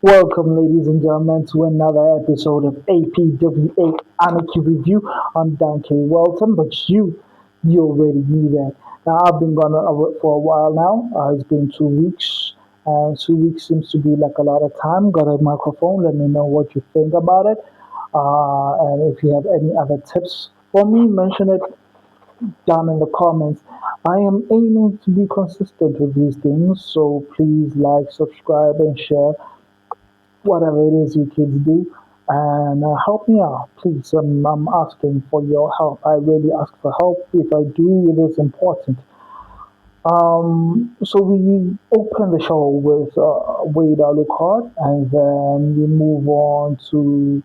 Welcome, ladies and gentlemen, to another episode of APWA Anarchy Review. I'm Donne Welton, but you already knew that. Now, I've been gone for a while now. It's been 2 weeks, and 2 weeks seems to be like a lot of time. Got a microphone. Let me know what you think about it. And if you have any other tips for me, mention it down in the comments. I am aiming to be consistent with these things, so please like, subscribe, and share whatever it is you kids do, and help me out, please. I'm asking for your help. I really ask for help. If I do, it is important. So we open the show with Wade Alucard, and then we move on to,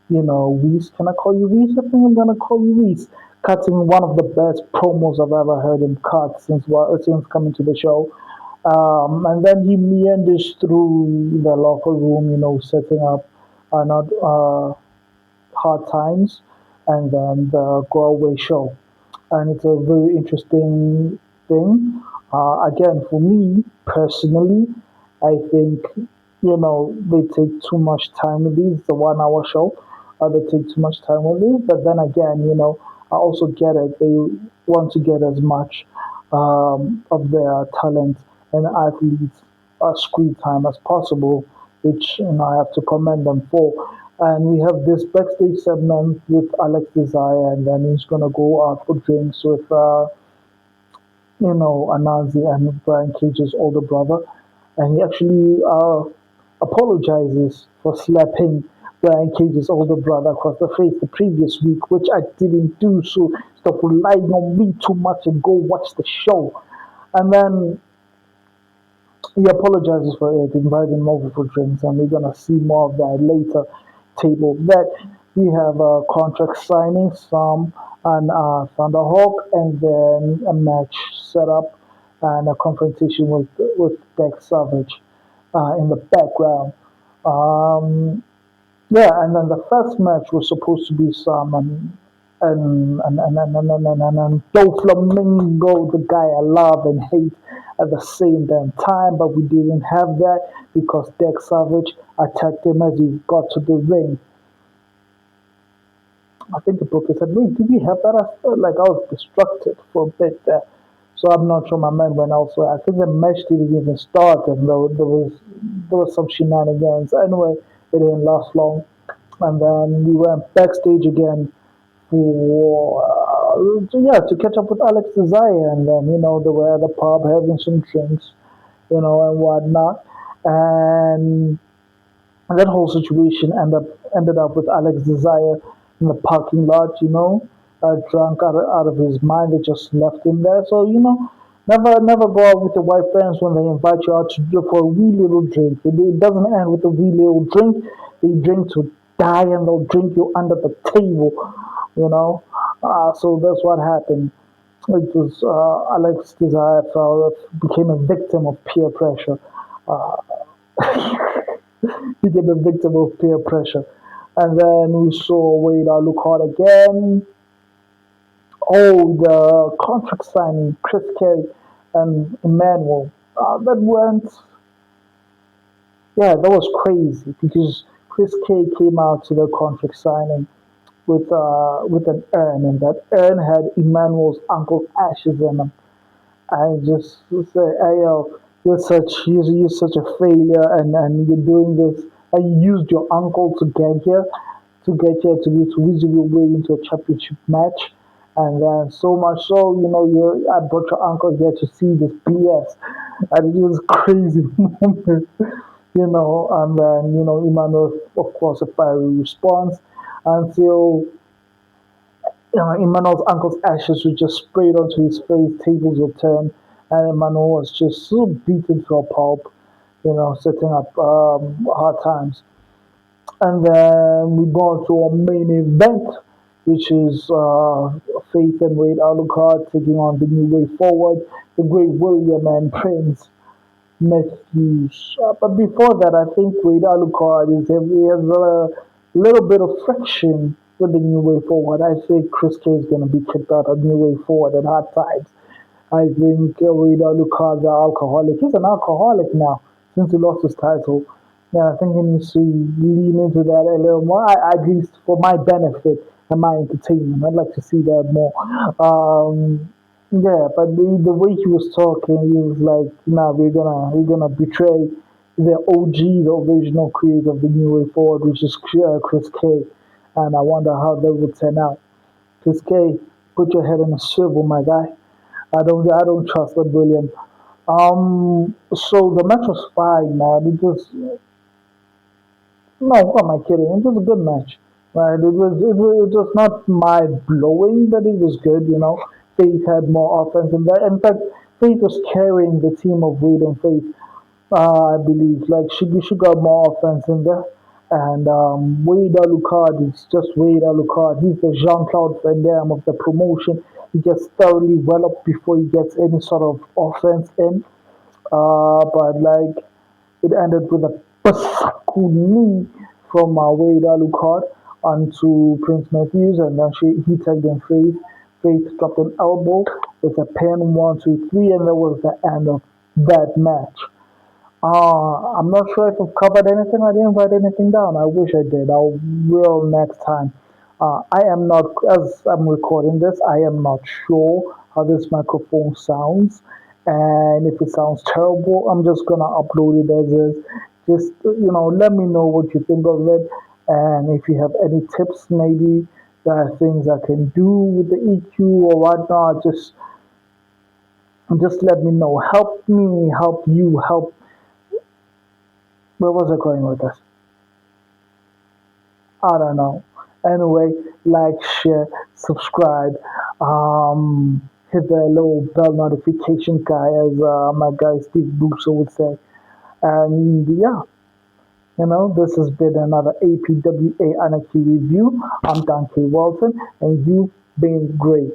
Reese. Can I call you Reese? I think I'm gonna call you Reese. Cutting one of the best promos I've ever heard him cut since coming to the show. And then he meanders through the locker room, setting up not hard times, and then the go away show. And it's a very interesting thing. Again, for me personally, I think they take too much time with these. It's a 1 hour show. They take too much time with these. But then again, I also get it. They want to get as much of their talent and athletes screen time as possible, which I have to commend them for. And we have this backstage segment with Alex Desire, and then he's gonna go out for drinks with Anazi and Brian Cage's older brother, and he actually apologizes for slapping Brian Cage's older brother across the face the previous week, which I didn't do. So stop relying on me too much and go watch the show. And then he apologizes for it, inviting him over for drinks, and we're gonna see more of that later. Table that we have a contract signing, some and Thunderhawk, and then a match set up and a confrontation with Dex Savage in the background. Um, yeah, and then the first match was supposed to be some and Doflamingo, the guy I love and hate at the same damn time, but we didn't have that because Dex Savage attacked him as he got to the ring. I think the booker said, "Wait, did we have that?" I felt like I was distracted for a bit there. So I'm not sure my mind went elsewhere. I think the match didn't even start, and there was some shenanigans. Anyway, it didn't last long, and then we went backstage again for to catch up with Alex Desire, and then they were at the pub having some drinks, and whatnot, and that whole situation ended up with Alex Desire in the parking lot, drunk out of his mind. They just left him there. So never go out with your white friends when they invite you out to for a wee little drink. It doesn't end with a wee little drink. They drink to die, and they'll drink you under the table. So that's what happened. It was Alex Desire became a victim of peer pressure. Uh, became a victim of peer pressure. And then we saw Wade Alucard again. Oh, the contract signing, Chris K and Emmanuel. That went, yeah, that was crazy because Chris K came out to the contract signing with an urn, and that urn had Emmanuel's uncle's ashes in them. I just say, hey, yo, you're such a failure, and you're doing this. And you used your uncle to get here to weasel your way into a championship match, and then so much so, I brought your uncle here to see this BS, and it was crazy moment, and then Emmanuel, of course, a fiery response until Emmanuel's uncle's ashes were just sprayed onto his face, tables were turned, and Emmanuel was just so beaten to a pulp, setting up hard times. And then we go on to our main event, which is Faith and Wade Alucard taking on the new way forward, the great William and Prince Matthews. But before that, I think Wade Alucard he has a little bit of friction with the new way forward. I think Chris K is going to be kicked out of new way forward at hard times. I think Wade Alucard's an alcoholic. He's an alcoholic now since he lost his title. Yeah, I think he needs to lean into that a little more, at least for my benefit and my entertainment. I'd like to see that more. Yeah, but the way he was talking, he was like, "Nah, we're gonna betray the OG, the original creator of the New Way Forward, which is Chris K." And I wonder how that will turn out. Chris K, put your head on a swivel, my guy. I don't trust that William. So the match was fine, man. No, what am I kidding? It was a good match. Right? It was not mind blowing, but it was good. Faith had more offense, and that. In fact, Faith was carrying the team of Wade and Faith. I believe like she got more offense in there. And Wade Alucard is just Wade Alucard. He's the Jean Claude Van Damme of the promotion. He gets thoroughly well up before he gets any sort of offense in. But like it ended with a Basaku knee from Wade Alucard onto Prince Matthews, and then he tagged in Faith. Faith dropped an elbow with a pin, 1, 2, 3, and that was the end of that match. I'm not sure if I've covered anything. I didn't write anything down. I wish I did. I will next time. I am not, as I'm recording this, I am not sure how this microphone sounds. And if it sounds terrible, I'm just going to upload it as is. Just, let me know what you think of it. And if you have any tips, maybe there are things I can do with the EQ or whatnot, just let me know. Help me, help you, help. Where was I going with this? I don't know. Anyway, like, share, subscribe, hit the little bell notification guy, as my guy Steve Buxa would say. And yeah, this has been another APWA Anarchy review. I'm Dante Welton, and you've been great.